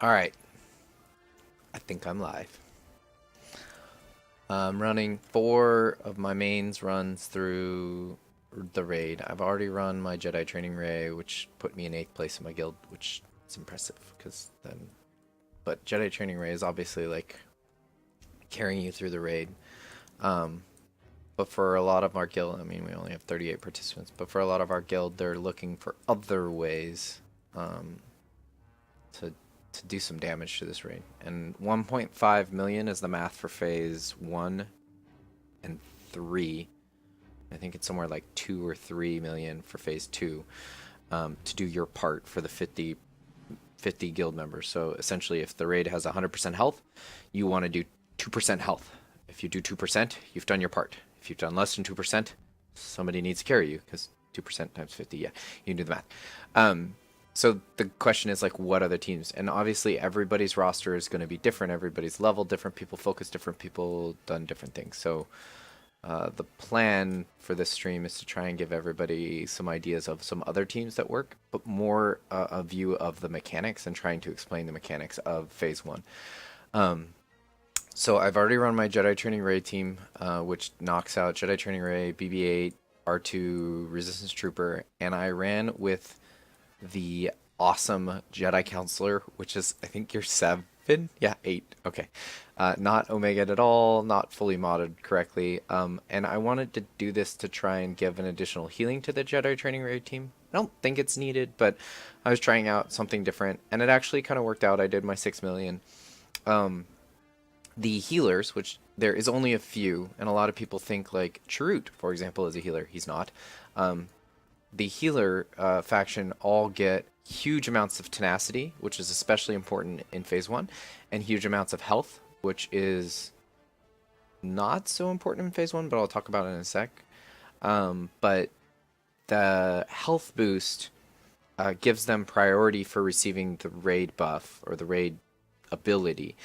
Alright, I think I'm live. I'm running 4 of my mains runs through the raid. I've already run my Jedi Training Ray, which put me in 8th place in my guild, which is impressive, because then... But Jedi Training Ray is obviously, like, carrying you through the raid. But for a lot of our guild, I mean, we only have 38 participants, but for a lot of our guild, they're looking for other ways to do some damage to this raid. And 1.5 million is the math for phase 1 and 3. I think it's somewhere like 2 or 3 million for phase 2 to do your part for the 50 guild members. So essentially, if the raid has 100% health, you want to do 2% health. If you do 2%, you've done your part. If you've done less than 2%, somebody needs to carry you, because 2% times 50, yeah, you can do the math. So the question is, like, what other teams? And obviously everybody's roster is going to be different. Everybody's level different. People focus different. People done different things. So the plan for this stream is to try and give everybody some ideas of some other teams that work, but more a view of the mechanics and trying to explain the mechanics of phase 1. So I've already run my Jedi Training Ray team, which knocks out Jedi Training Ray, BB-8, R2, Resistance Trooper, and I ran with the awesome Jedi Counselor, which is, I think you're 7? Yeah, 8. Okay. Not Omega at all, not fully modded correctly. And I wanted to do this to try and give an additional healing to the Jedi Training Ray team. I don't think it's needed, but I was trying out something different, and it actually kind of worked out. I did my 6 million. The healers, which there is only a few, and a lot of people think, like, Chirrut, for example, is a healer. He's not. The healer faction all get huge amounts of tenacity, which is especially important in phase 1, and huge amounts of health, which is not so important in phase 1, but I'll talk about it in a sec. But the health boost gives them priority for receiving the raid buff, or the raid ability.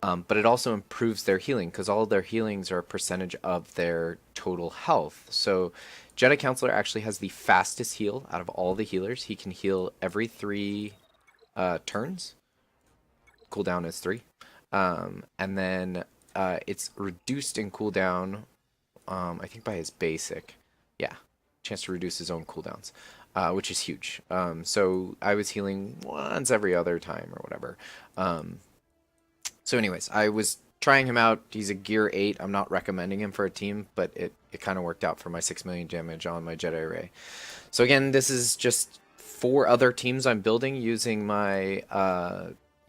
But it also improves their healing, because all of their healings are a percentage of their total health. So Jedi Counselor actually has the fastest heal out of all the healers. He can heal every 3 turns. Cooldown is 3. And then it's reduced in cooldown, I think by his basic. Yeah, chance to reduce his own cooldowns, which is huge. So I was healing once every other time or whatever. So anyways, I was trying him out. He's a gear 8. I'm not recommending him for a team, but it kind of worked out for my 6 million damage on my Jedi Ray. So again, this is just 4 other teams I'm building using my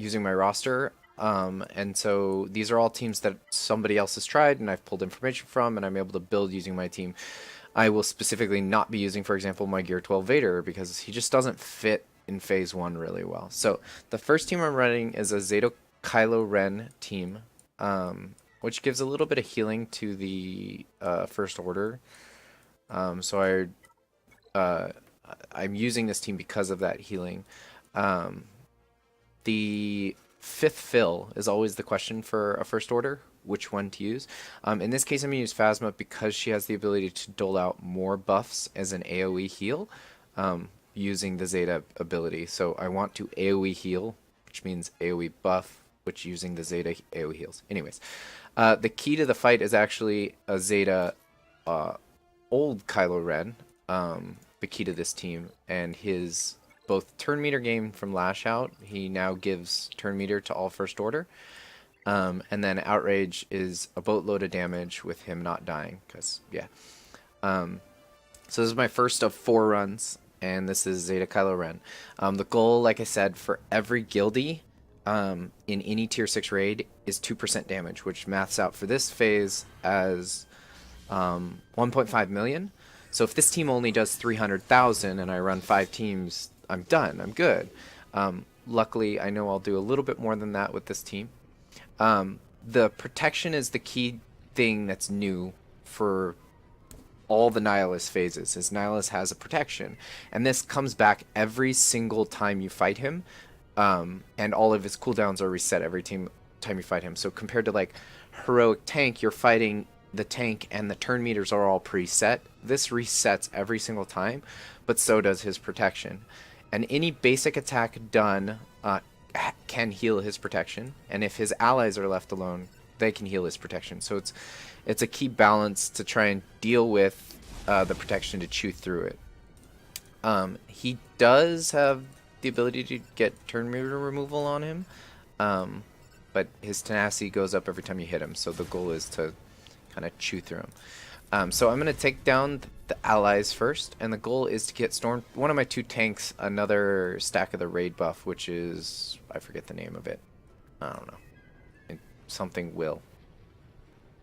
roster. And so these are all teams that somebody else has tried and I've pulled information from, and I'm able to build using my team. I will specifically not be using, for example, my Gear 12 Vader, because he just doesn't fit in phase 1 really well. So the first team I'm running is a Zeta Kylo Ren team, which gives a little bit of healing to the First Order. So I'm using this team because of that healing. The 5th fill is always the question for a First Order, which one to use. In this case, I'm going to use Phasma because she has the ability to dole out more buffs as an AoE heal using the Zeta ability. So I want to AoE heal, which means AoE buff, which using the Zeta AoE heals. Anyways, the key to the fight is actually a Zeta old Kylo Ren, the key to this team, and his both turn meter gain from Lash Out. He now gives turn meter to all First Order. And then Outrage is a boatload of damage with him not dying, because, yeah. So this is my first of 4 runs, and this is Zeta Kylo Ren. The goal, like I said, for every guildie in any tier 6 raid is 2% damage, which maths out for this phase as 1.5 million. So if this team only does 300,000 and I run 5 teams, I'm done. I'm good. Luckily, I know I'll do a little bit more than that with this team. The protection is the key thing that's new for all the Nihilist phases, is Nihilist has a protection. And this comes back every single time you fight him. And all of his cooldowns are reset every time you fight him. So compared to, like, Heroic Tank, you're fighting the tank and the turn meters are all preset. This resets every single time, but so does his protection. And any basic attack done can heal his protection, and if his allies are left alone, they can heal his protection. So it's a key balance to try and deal with the protection to chew through it. He does have the ability to get turn meter removal on him, but his tenacity goes up every time you hit him, so the goal is to kind of chew through him. So I'm going to take down the allies first, and the goal is to get one of my 2 tanks another stack of the raid buff, which is, I forget the name of it. I don't know. Something will.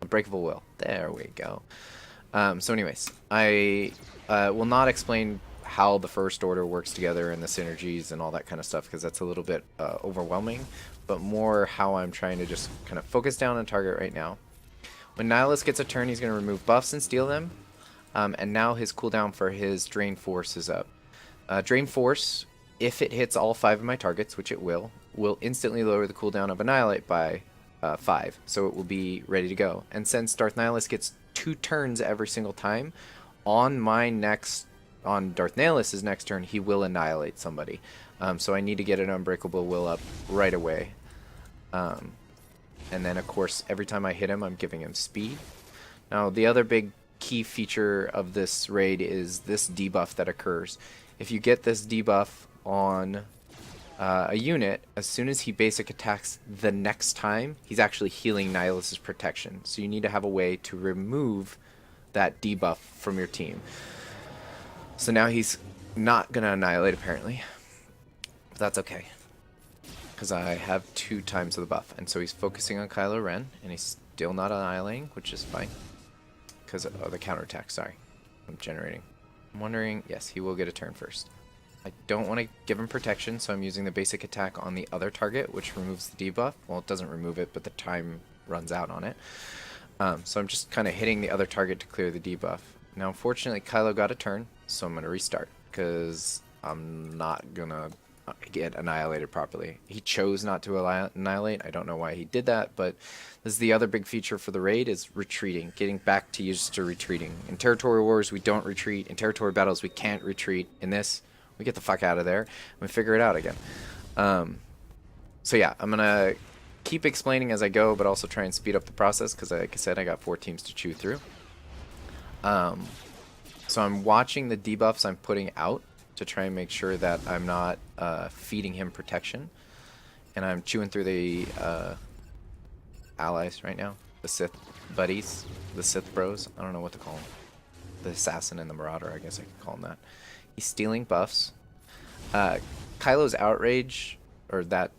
Unbreakable will. There we go. So anyways, I will not explain how the First Order works together and the synergies and all that kind of stuff, because that's a little bit overwhelming, but more how I'm trying to just kind of focus down on target right now. When Nihilus gets a turn, he's going to remove buffs and steal them, and now his cooldown for his Drain Force is up. Drain Force, if it hits all 5 of my targets, which it will instantly lower the cooldown of Annihilate by 5, so it will be ready to go. And since Darth Nihilus gets 2 turns every single time, on Darth Nihilus' next turn, he will annihilate somebody. So I need to get an Unbreakable Will up right away. And then, of course, every time I hit him, I'm giving him speed. Now, the other big key feature of this raid is this debuff that occurs. If you get this debuff on a unit, as soon as he basic attacks the next time, he's actually healing Nihilus' protection. So you need to have a way to remove that debuff from your team. So now he's not going to annihilate, apparently. But that's okay, because I have 2 times of the buff. And so he's focusing on Kylo Ren, and he's still not annihilating, which is fine. Because of the counterattack, sorry. I'm generating. I'm wondering, yes, he will get a turn first. I don't want to give him protection, so I'm using the basic attack on the other target, which removes the debuff. Well, it doesn't remove it, but the time runs out on it. So I'm just kind of hitting the other target to clear the debuff. Now, unfortunately, Kylo got a turn, so I'm going to restart, because I'm not going to get annihilated properly. He chose not to annihilate. I don't know why he did that, but this is the other big feature for the raid, is retreating, getting back to used to retreating. In territory wars, we don't retreat. In territory battles, we can't retreat. In this, we get the fuck out of there and we figure it out again. So yeah, I'm gonna keep explaining as I go, but also try and speed up the process, because like I said, I got 4 teams to chew through. So I'm watching the debuffs I'm putting out to try and make sure that I'm not feeding him protection. And I'm chewing through the allies right now. The Sith buddies. The Sith bros. I don't know what to call them. The Assassin and the Marauder, I guess I could call them that. He's stealing buffs. Kylo's Outrage, or that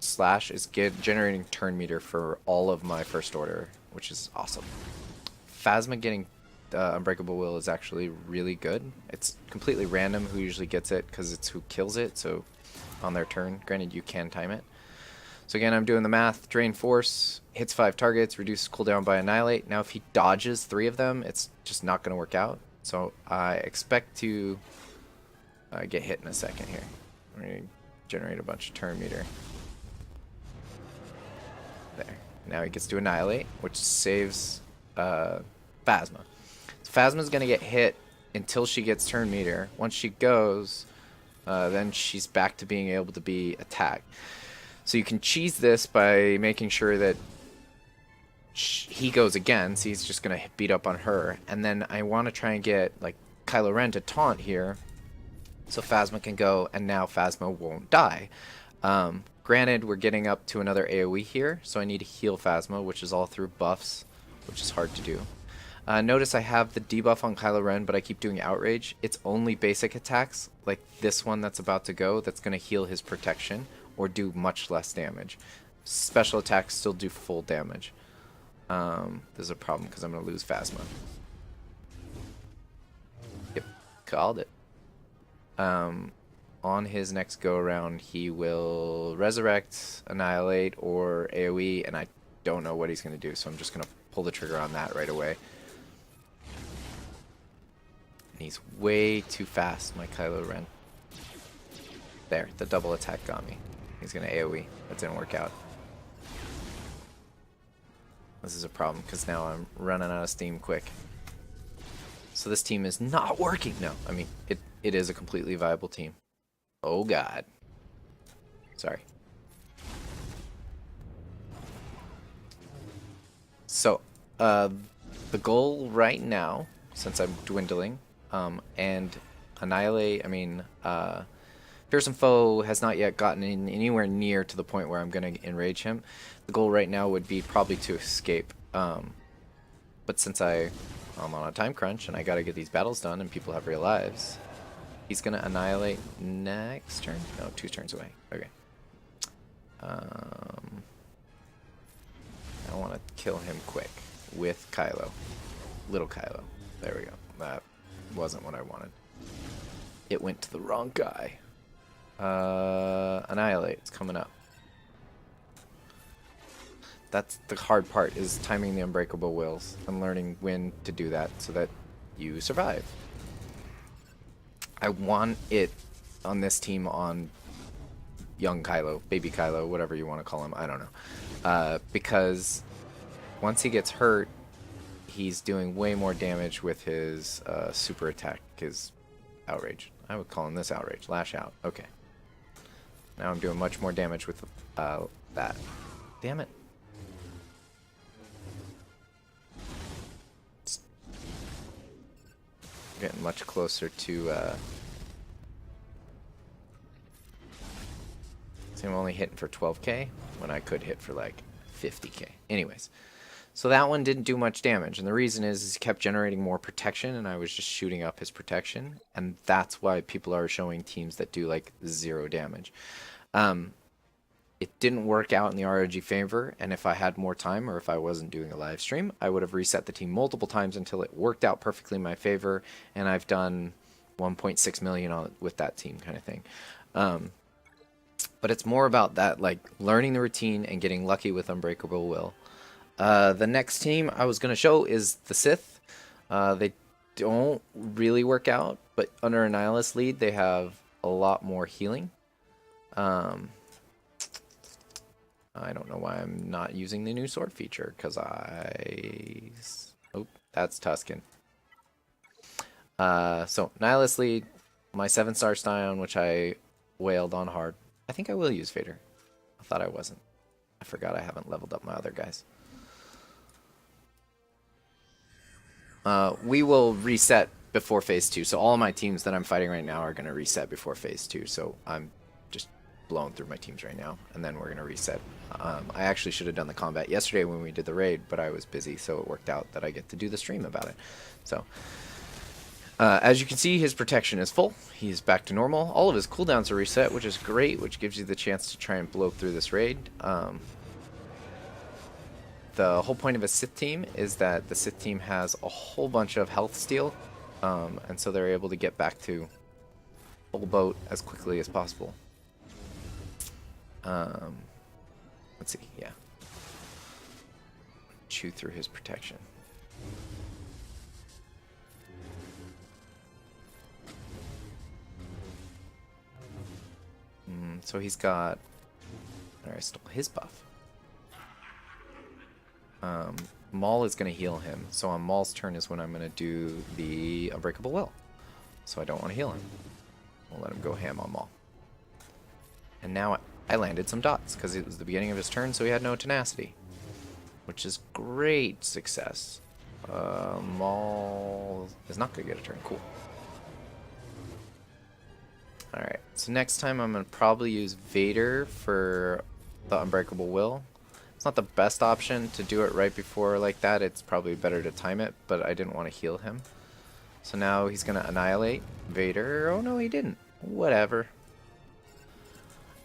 slash, is generating turn meter for all of my First Order, which is awesome. Phasma getting Unbreakable Will is actually really good. It's completely random who usually gets it, because it's who kills it, so on their turn. Granted, you can time it. So again, I'm doing the math. Drain Force, hits 5 targets, reduces cooldown by Annihilate. Now if he dodges 3 of them, it's just not going to work out. So I expect to get hit in a second here. I'm going to generate a bunch of turn meter. There. Now he gets to Annihilate, which saves Phasma. Phasma's going to get hit until she gets turn meter. Once she goes, then she's back to being able to be attacked. So you can cheese this by making sure that he goes again, so he's just going to beat up on her. And then I want to try and get like Kylo Ren to taunt here, so Phasma can go, and now Phasma won't die. Granted, we're getting up to another AoE here, so I need to heal Phasma, which is all through buffs, which is hard to do. Notice I have the debuff on Kylo Ren, but I keep doing Outrage. It's only basic attacks, like this one that's about to go, that's going to heal his protection, or do much less damage. Special attacks still do full damage. There's a problem, because I'm going to lose Phasma. Yep, called it. On his next go-around, he will Resurrect, Annihilate, or AoE, and I don't know what he's going to do, so I'm just going to pull the trigger on that right away. And he's way too fast, my Kylo Ren. There, the double attack got me. He's going to AoE. That didn't work out. This is a problem, because now I'm running out of steam quick. So this team is not working. No, I mean, it is a completely viable team. Oh, God. Sorry. So, the goal right now, since I'm dwindling, and annihilate, I mean, fearsome foe has not yet gotten in anywhere near to the point where I'm going to enrage him. The goal right now would be probably to escape. But since I'm on a time crunch and I got to get these battles done and people have real lives, he's going to annihilate next turn? No, 2 turns away. Okay. I want to kill him quick with Kylo. Little Kylo. There we go. That wasn't what I wanted. It went to the wrong guy. Annihilate. It's coming up. That's the hard part, is timing the unbreakable wills and learning when to do that so that you survive. I want it on this team on young Kylo, baby Kylo, whatever you want to call him, I don't know. Because once he gets hurt, he's doing way more damage with his super attack, his outrage. I would call him this outrage, lash out. Okay. Now I'm doing much more damage with that. Damn it. Getting much closer to see, I'm only hitting for 12k when I could hit for like 50k. Anyways, so that one didn't do much damage, and the reason is he kept generating more protection and I was just shooting up his protection, and that's why people are showing teams that do like 0 damage. It didn't work out in the ROG favor, and if I had more time or if I wasn't doing a live stream, I would have reset the team multiple times until it worked out perfectly in my favor, and I've done 1.6 million with that team kind of thing. But it's more about that, like learning the routine and getting lucky with Unbreakable Will. The next team I was going to show is the Sith. They don't really work out, but under a Nihilist lead, they have a lot more healing. I don't know why I'm not using the new sword feature, because oh, that's Tusken. So, Nihilist lead, my 7-star Scion, which I wailed on hard. I think I will use Vader. I thought I wasn't. I forgot I haven't leveled up my other guys. We will reset before Phase 2, so all my teams that I'm fighting right now are going to reset before Phase 2, so I'm just blowing through my teams right now, and then we're going to reset. I actually should have done the combat yesterday when we did the raid, but I was busy, so it worked out that I get to do the stream about it. So, as you can see, his protection is full. He's back to normal. All of his cooldowns are reset, which is great, which gives you the chance to try and blow through this raid. The whole point of a Sith team is that the Sith team has a whole bunch of health steal, and so they're able to get back to full boat as quickly as possible. Let's see, yeah. Chew through his protection. So he's got... I stole his buff. Maul is going to heal him, so on Maul's turn is when I'm going to do the Unbreakable Will. So I don't want to heal him. We'll let him go ham on Maul. And now I landed some dots, because it was the beginning of his turn, so he had no tenacity. Which is great success. Maul is not going to get a turn. Cool. Alright, so next time I'm going to probably use Vader for the Unbreakable Will. It's not the best option to do it right before like that. It's probably better to time it, but I didn't want to heal him. So now he's going to annihilate Vader. Oh no, he didn't. Whatever.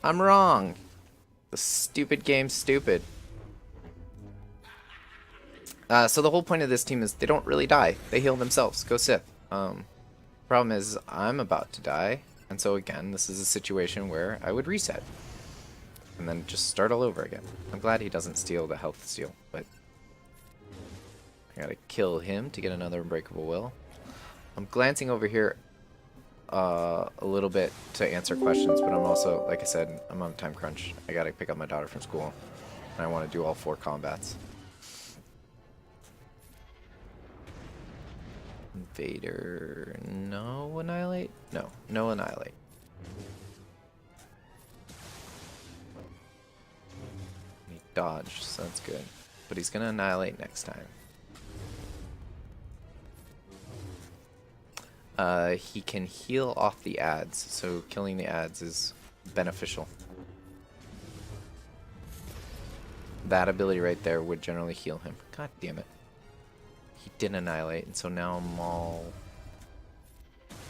I'm wrong. The stupid game's stupid. So the whole point of this team is they don't really die. They heal themselves. Go Sith. Problem is I'm about to die. And so again, this is a situation where I would reset. And then just start all over again. I'm glad he doesn't steal the health steal, but I gotta kill him to get another Unbreakable Will. I'm glancing over here a little bit to answer questions, but I'm also, like I said, I'm on a time crunch. I gotta pick up my daughter from school, and I want to do all 4 combats. Vader, no annihilate? No, no annihilate. He dodged, so that's good. but he's gonna annihilate next time. He can heal off the adds, so killing the adds is beneficial. That ability right there would generally heal him. God damn it. He didn't annihilate, and so now Maul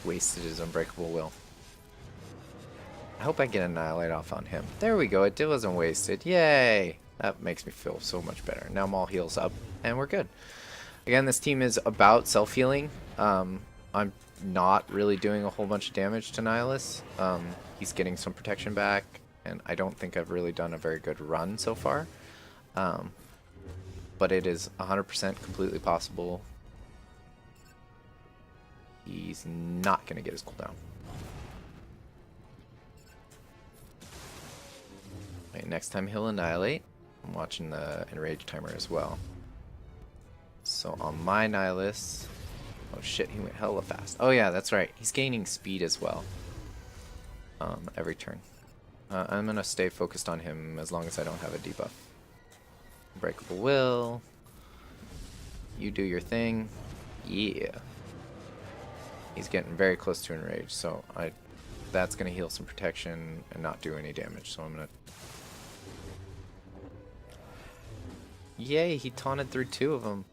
wasted his Unbreakable Will. I hope I get Annihilate off on him. There we go, it wasn't wasted. Yay! That makes me feel so much better. Now Maul heals up, and we're good. Again, this team is about self-healing. I'm not really doing a whole bunch of damage to Nihilus. He's getting some protection back, and I don't think I've really done a very good run so far. But it is 100% completely possible. He's not going to get his cooldown. Right, next time he'll Annihilate. I'm watching the Enrage timer as well. So on my Nihilus... Oh shit, he went hella fast. Oh yeah, that's right. He's gaining speed as well. Every turn. I'm going to stay focused on him as long as I don't have a debuff. Unbreakable Will. You do your thing. Yeah. He's getting very close to Enrage, so that's going to heal some protection and not do any damage. So I'm going to... Yay, he taunted through 2 of them.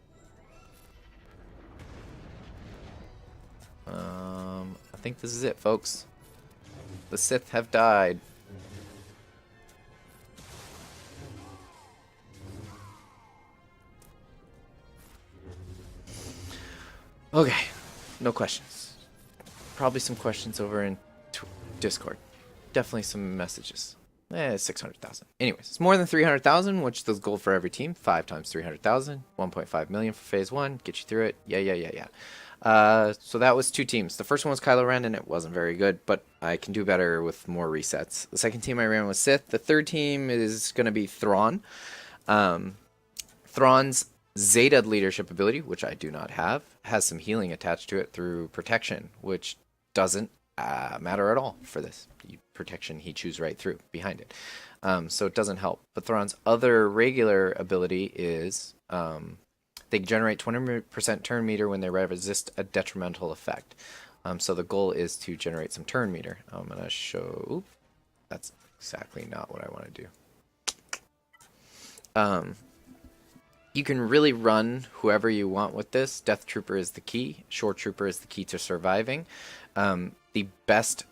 I think this is it, folks. The Sith have died. Okay, no questions. Probably some questions over in Discord. Definitely some messages. 600,000. Anyways, it's more than 300,000, which does gold for every team. 5 times 300,000. 1.5 million for phase 1. Get you through it. Yeah. So that was 2 teams. The first one was Kylo Ren, and it wasn't very good, but I can do better with more resets. The second team I ran was Sith. The third team is going to be Thrawn. Thrawn's Zeta leadership ability, which I do not have, has some healing attached to it through protection, which doesn't matter at all for this. Protection he chews right through behind it. So it doesn't help. But Thrawn's other regular ability is... they generate 20% turn meter when they resist a detrimental effect. So the goal is to generate some turn meter. I'm going to show... Oop, that's exactly not what I want to do. You can really run whoever you want with this. Death Trooper is the key. Shore Trooper is the key to surviving. The best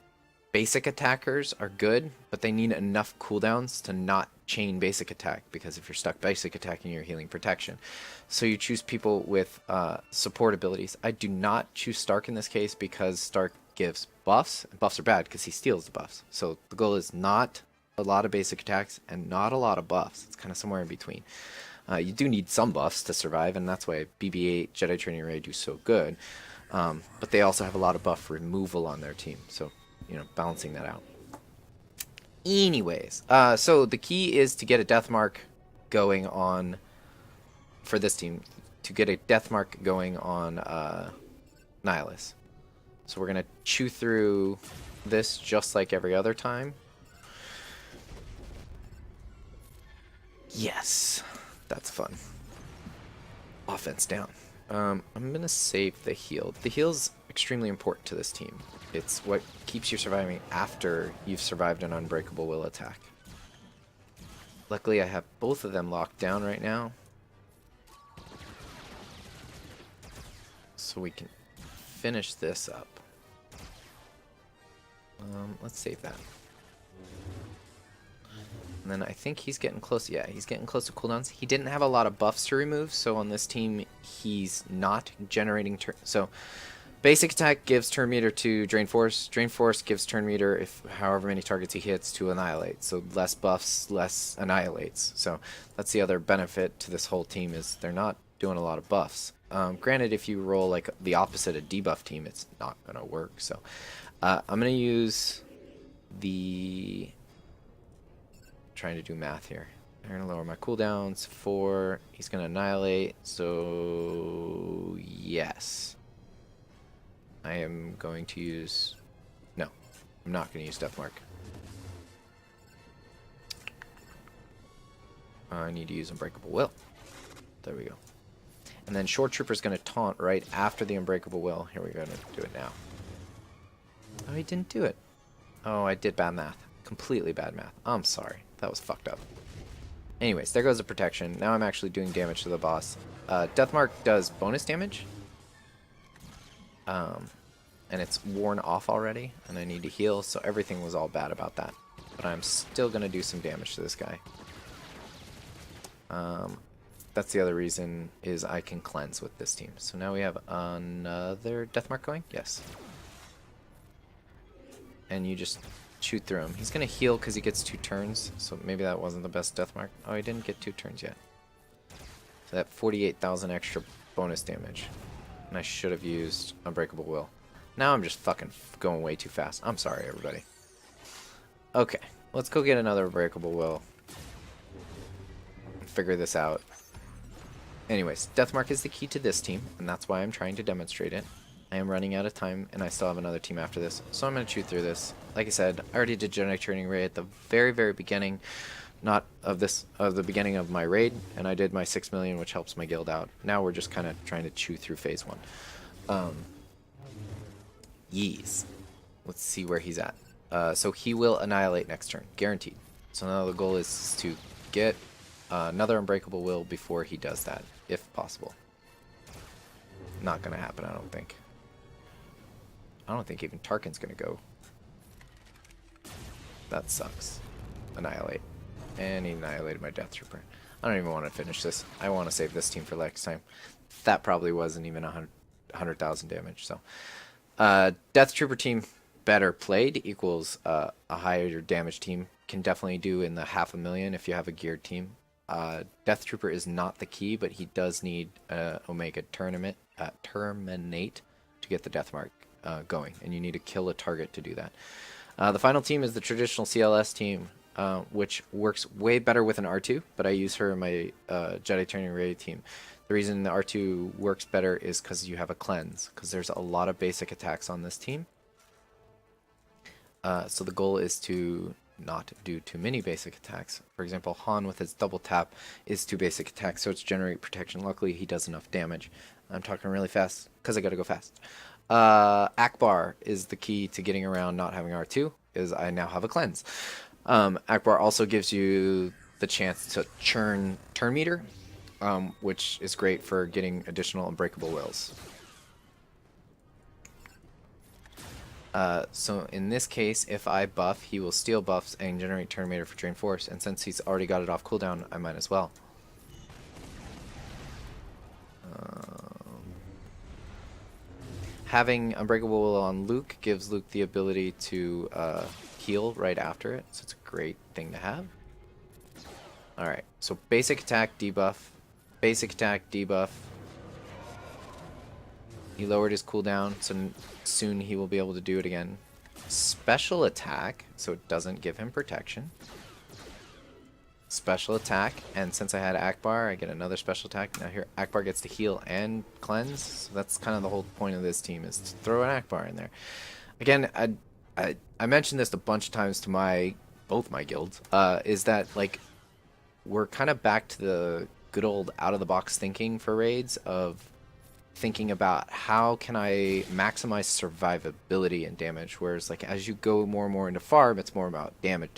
basic attackers are good, but they need enough cooldowns to not chain basic attack, because if you're stuck basic attacking, you're healing protection. So you choose people with support abilities. I do not choose Stark in this case because Stark gives buffs, and buffs are bad because he steals the buffs. So the goal is not a lot of basic attacks and not a lot of buffs. It's kind of somewhere in between. You do need some buffs to survive, and that's why BB-8 Jedi Training Array do so good. But they also have a lot of buff removal on their team, so balancing that out. Anyways, so the key is to get a death mark going on, for this team, to get a death mark going on Nihilus. So we're going to chew through this just like every other time. Yes, that's fun. Offense down. I'm going to save the heal. The heal's extremely important to this team. It's what keeps you surviving after you've survived an Unbreakable Will attack. Luckily, I have both of them locked down right now. So we can finish this up. Let's save that. And then I think he's getting close. Yeah, he's getting close to cooldowns. He didn't have a lot of buffs to remove, so on this team, he's not generating turn. So basic attack gives turn meter to Drain Force. Drain Force gives turn meter if however many targets he hits to Annihilate. So less buffs, less annihilates. So that's the other benefit to this whole team, is they're not doing a lot of buffs. Granted, if you roll like the opposite of debuff team, it's not going to work. So I'm going to use the... Trying to do math here. I'm going to lower my cooldowns. 4. He's going to Annihilate. So yes. I am going to use... No, I'm not going to use Death Mark. I need to use Unbreakable Will. There we go. And then Shore Trooper's going to taunt right after the Unbreakable Will. Here we're going to do it now. Oh, he didn't do it. Oh, I did bad math. Completely bad math. I'm sorry. That was fucked up. Anyways, there goes the protection. Now I'm actually doing damage to the boss. Deathmark does bonus damage. And it's worn off already, and I need to heal, so everything was all bad about that. But I'm still going to do some damage to this guy. That's the other reason, is I can cleanse with this team. So now we have another Deathmark going? Yes. And you just shoot through him. He's going to heal because he gets 2 turns, so maybe that wasn't the best Deathmark. Oh, he didn't get 2 turns yet. So that 48,000 extra bonus damage. And I should have used Unbreakable Will. Now I'm just fucking going way too fast. I'm sorry, everybody. Okay, let's go get another Unbreakable Will. Figure this out. Anyways, Deathmark is the key to this team, and that's why I'm trying to demonstrate it. I am running out of time, and I still have another team after this, so I'm going to chew through this. Like I said, I already did Genetic Training Raid at the very, very beginning, not of the beginning of my raid, and I did my 6 million, which helps my guild out. Now we're just kind of trying to chew through phase 1. Yeez. Let's see where he's at. So he will annihilate next turn, guaranteed. So now the goal is to get another Unbreakable Will before he does that, if possible. Not gonna happen, I don't think. I don't think even Tarkin's gonna go. That sucks. Annihilate. And he annihilated my Death Trooper. I don't even want to finish this. I want to save this team for next time. That probably wasn't even 100,000 damage, so. Death Trooper team better played equals a higher damage team. Can definitely do in the 500,000 if you have a geared team. Death Trooper is not the key, but he does need Omega Terminate to get the Deathmark going, and you need to kill a target to do that. The final team is the traditional CLS team, which works way better with an R2, but I use her in my Jedi Training Raid team. The reason the R2 works better is because you have a cleanse, because there's a lot of basic attacks on this team. So the goal is to not do too many basic attacks. For example, Han with his double tap is 2 basic attacks, so it's generate protection. Luckily, he does enough damage. I'm talking really fast because I gotta go fast. Akbar is the key to getting around not having R2, is I now have a cleanse. Akbar also gives you the chance to churn turn meter, which is great for getting additional Unbreakable Wills. So in this case, if I buff, he will steal buffs and generate turn meter for Drain Force, and since he's already got it off cooldown, I might as well. Having Unbreakable Will on Luke gives Luke the ability to heal right after it, so it's a great thing to have. Alright, so basic attack, debuff. Basic attack, debuff. He lowered his cooldown, so soon he will be able to do it again. Special attack, so it doesn't give him protection. Special attack, and since I had Akbar, I get another special attack. Now here, Akbar gets to heal and cleanse. So that's kind of the whole point of this team, is to throw an Akbar in there. Again, I mentioned this a bunch of times to both my guilds, is that like we're kind of back to the good old out-of-the-box thinking for raids of thinking about how can I maximize survivability and damage, whereas like as you go more and more into farm, it's more about damage.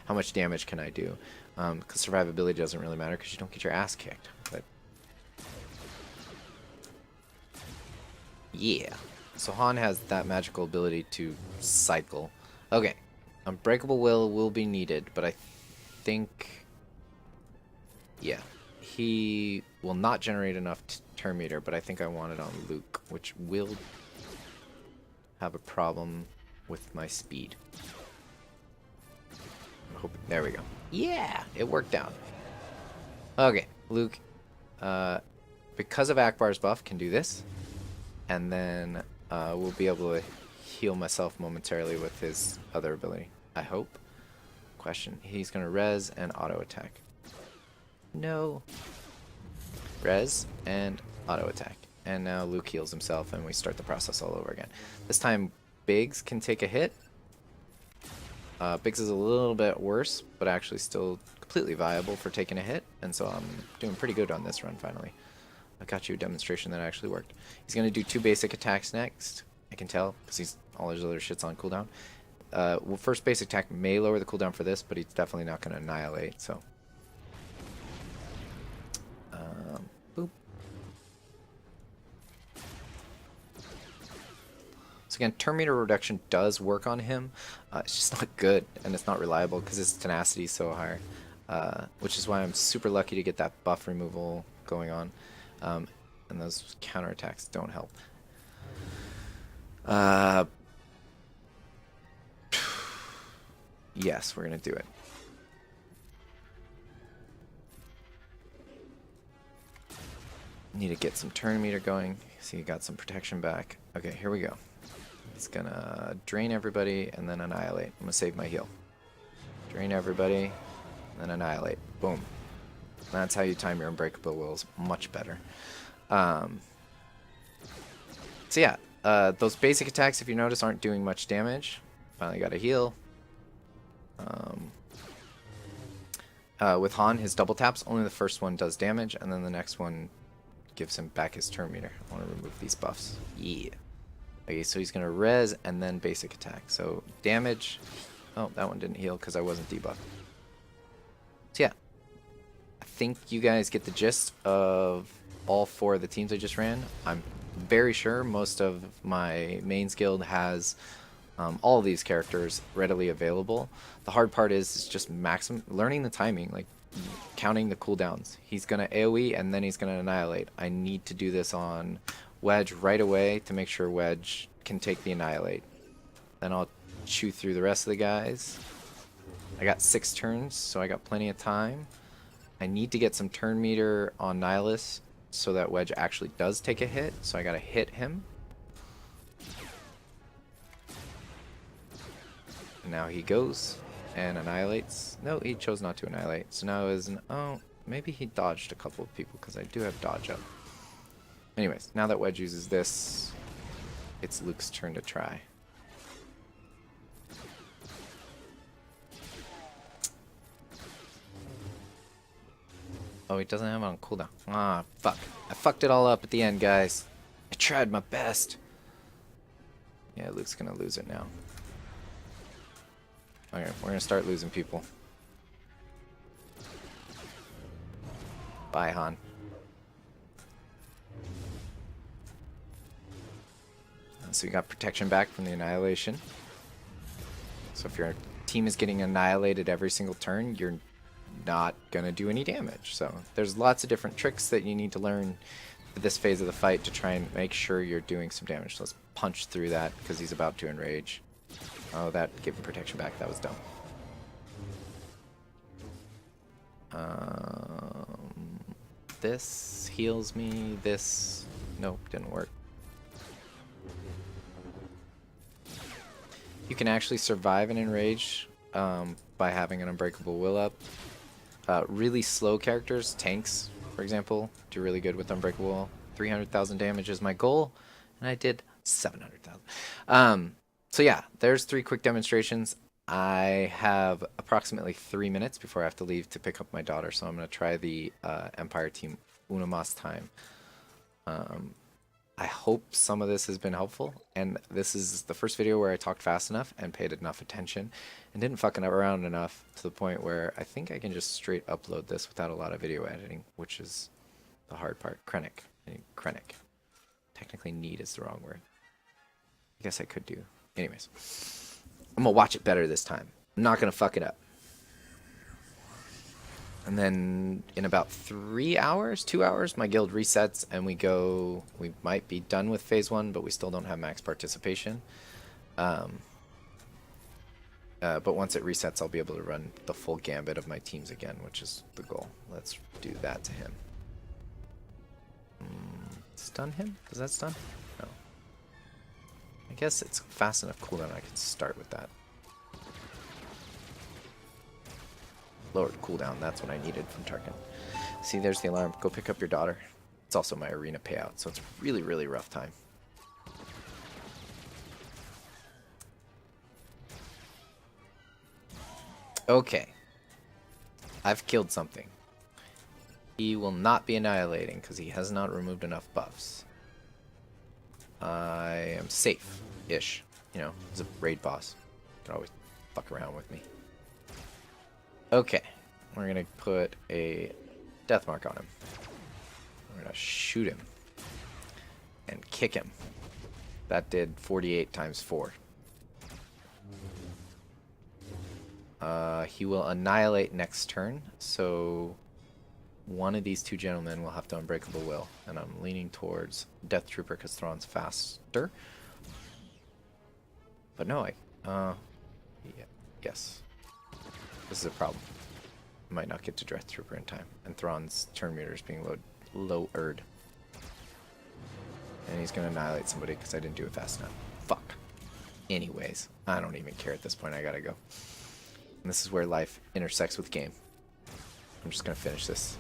How much damage can I do? Because survivability doesn't really matter because you don't get your ass kicked. But yeah, so Han has that magical ability to cycle. Okay, Unbreakable Will be needed, but I think, yeah, he will not generate enough turn meter, but I think I want it on Luke, which will have a problem with my speed. There we go. Yeah, it worked out. Okay, Luke, because of Akbar's buff, can do this, and then we'll be able to heal myself momentarily with his other ability, I hope. Question, he's gonna res and auto attack. No. Res and auto attack. And now Luke heals himself and we start the process all over again. This time Biggs can take a hit. Biggs is a little bit worse, but actually still completely viable for taking a hit, and so I'm doing pretty good on this run finally. I got you a demonstration that actually worked. He's going to do 2 basic attacks next. I can tell, because all his other shit's on cooldown. Well, first basic attack may lower the cooldown for this, but he's definitely not going to annihilate, so. Boop. So again, turn meter reduction does work on him. It's just not good, and it's not reliable because his tenacity is so high. Which is why I'm super lucky to get that buff removal going on. And those counterattacks don't help. Yes, we're going to do it. Need to get some turn meter going. So you got some protection back. Okay, here we go. It's going to drain everybody and then annihilate. I'm going to save my heal. Drain everybody, then annihilate. Boom. That's how you time your unbreakable wills much better. So yeah, those basic attacks, if you notice, aren't doing much damage. Finally got a heal. With Han, his double taps, only the first one does damage, and then the next one gives him back his turn meter. I want to remove these buffs. Yeah. Okay, so he's going to res and then basic attack. So damage. Oh, that one didn't heal because I wasn't debuffed. So yeah. I think you guys get the gist of all 4 of the teams I just ran. I'm very sure most of my mains guild has all of these characters readily available. The hard part is just learning the timing, like counting the cooldowns. He's going to AoE and then he's going to annihilate. I need to do this on Wedge right away to make sure Wedge can take the annihilate. Then I'll chew through the rest of the guys. I got 6 turns, so I got plenty of time. I need to get some turn meter on Nihilus so that Wedge actually does take a hit, so I gotta hit him. And now he goes and annihilates. No, he chose not to annihilate. So now is an... Oh, maybe he dodged a couple of people because I do have dodge up. Anyways, now that Wedge uses this, it's Luke's turn to try. Oh, he doesn't have it on cooldown. Ah, fuck. I fucked it all up at the end, guys. I tried my best. Yeah, Luke's gonna lose it now. Okay, we're gonna start losing people. Bye, Han. So we got protection back from the annihilation. So if your team is getting annihilated every single turn, you're not gonna do any damage. So there's lots of different tricks that you need to learn for this phase of the fight to try and make sure you're doing some damage. So let's punch through that because he's about to enrage. Oh, that gave him protection back. That was dumb. This heals me. This... Nope, didn't work. You can actually survive an enrage by having an unbreakable will up. Really slow characters, tanks, for example, do really good with unbreakable will. 300,000 damage is my goal, and I did 700,000. So yeah, there's 3 quick demonstrations. I have approximately 3 minutes before I have to leave to pick up my daughter, so I'm going to try the Empire team una más time. I hope some of this has been helpful, and this is the first video where I talked fast enough and paid enough attention and didn't fucking around enough to the point where I think I can just straight upload this without a lot of video editing, which is the hard part. Krennic. Krennic. Technically need is the wrong word. I guess I could do. Anyways. I'm gonna watch it better this time. I'm not gonna fuck it up. And then in about 3 hours, 2 hours, my guild resets and we might be done with phase 1, but we still don't have max participation. But once it resets, I'll be able to run the full gambit of my teams again, which is the goal. Let's do that to him. Stun him? Does that stun? No. I guess it's fast enough cooldown I can start with that. Lowered cooldown, that's what I needed from Tarkin. See, there's the alarm. Go pick up your daughter. It's also my arena payout, so it's a really, really rough time. Okay. I've killed something. He will not be annihilating because he has not removed enough buffs. I am safe-ish. You know, he's a raid boss. Can always fuck around with me. Okay. We're going to put a death mark on him. We're going to shoot him. And kick him. That did 48 times 4. He will annihilate next turn, so one of these two gentlemen will have to Unbreakable Will, and I'm leaning towards Death Trooper because Thrawn's faster. But no, yeah, yes. This is a problem. I might not get to Death Trooper in time, and Thrawn's turn meter is being lowered. And he's going to annihilate somebody because I didn't do it fast enough. Fuck. Anyways, I don't even care at this point. I gotta go. And this is where life intersects with game. I'm just going to finish this.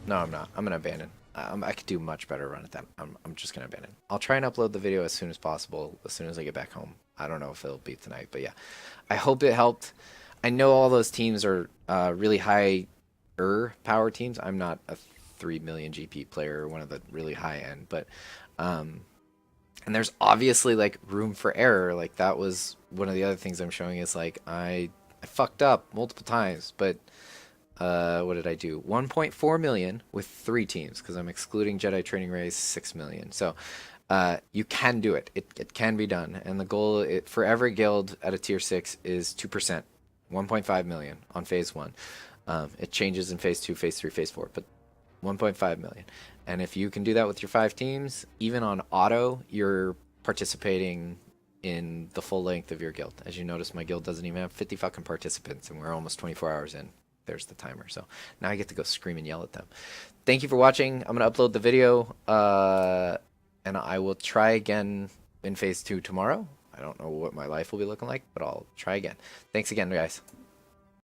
No, I'm not. I'm going to abandon. I could do much better run at that. I'm just going to abandon. I'll try and upload the video as soon as possible, as soon as I get back home. I don't know if it'll be tonight, but yeah. I hope it helped. I know all those teams are really high power teams. I'm not a 3 million GP player or one of the really high end, but and there's obviously like room for error. Like that was one of the other things I'm showing is like I fucked up multiple times, but what did I do? 1.4 million with 3 teams because I'm excluding Jedi Training Rays 6 million. So you can do it. It can be done. And the goal for every guild at a tier 6 is 2%, 1.5 million on phase 1. It changes in phase 2, phase 3, phase 4, but 1.5 million. And if you can do that with your 5 teams, even on auto, you're participating in the full length of your guild. As you notice, my guild doesn't even have 50 fucking participants, and we're almost 24 hours in. There's the timer. So now I get to go scream and yell at them. Thank you for watching. I'm going to upload the video, and I will try again in phase 2 tomorrow. I don't know what my life will be looking like, but I'll try again. Thanks again, guys.